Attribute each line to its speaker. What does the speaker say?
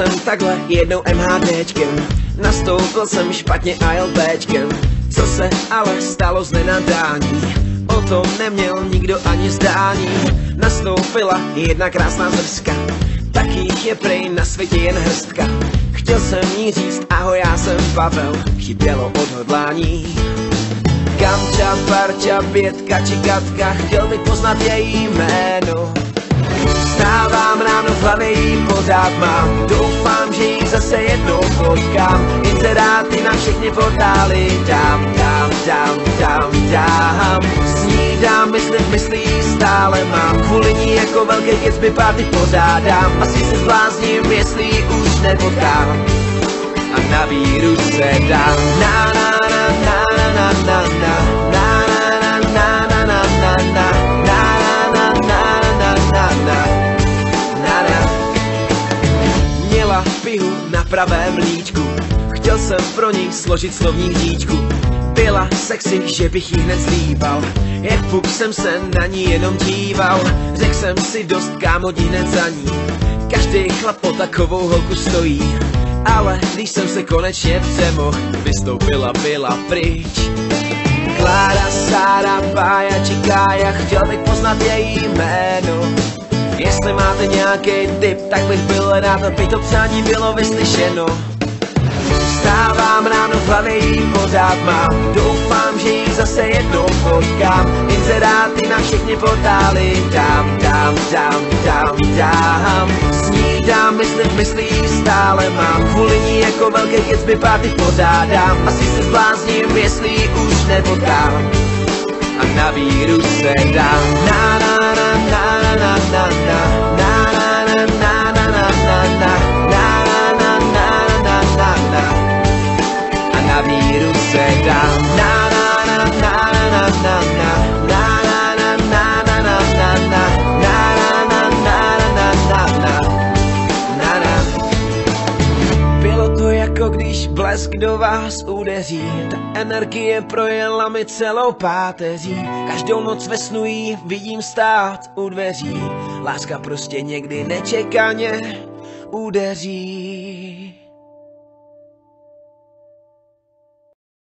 Speaker 1: jsem takhle jednou MHDčkem, nastoupil jsem špatně a jel Bčkem. Co se ale stalo z nenadání, o tom neměl nikdo ani zdání. Nastoupila jedna krásná zrska, takých je prej na světě jen hrstka. Chtěl jsem jí říct ahoj, já jsem Pavel, chybělo odhodlání. Kamča, Parča, Bětka či Katka, chtěl bych poznat její jméno. Vstávám ráno, v hlavě jí pořád mám, doufám, že ji zase jednou potkám. Inzeráty na všechny portály dám. Snídám, myslím, myslí stále mám, kvůli ní jako velký Gatsby party pořádám. Asi se zblázním, jestli ji už nepotkám a na víru se dám. Na na na na na na na na na na na na. Měla pihu na pravém líčku, chtěl jsem pro ní složit slovník díčku. Byla sexy, že bych jí hned zlíbal, jak puk jsem se na ní jenom díval. Řekl jsem si dost, kámo, jdi hned za ní, každý chlap o takovou holku stojí. Ale když jsem se konečně přemohl, vystoupila, byla pryč. Klára, Sára, Bája či Kája, chtěl bych poznat její jméno. Jestli máte nějaký tip, tak bych byl rád, aby to přání bylo vyslyšeno. Vstávám ráno, v hlavě jí pořád mám, doufám, že ji zase jednou potkám. Inzeráty na všechny portály dám. Snídám, myslím, myslí stále mám, kvůli ní jako velký Gatsby party pořádám. Asi se zblázním, jestli ji už nepotkám a na víru se dám. Na na na na na na na na na na na víru se dám. Na na na na na na na. Bylo to jako když blesk do vás udeří, ta energie projela mi celou páteří. Každou noc ve snu jí vidím stát u dveří, láska prostě někdy nečekaně udeří.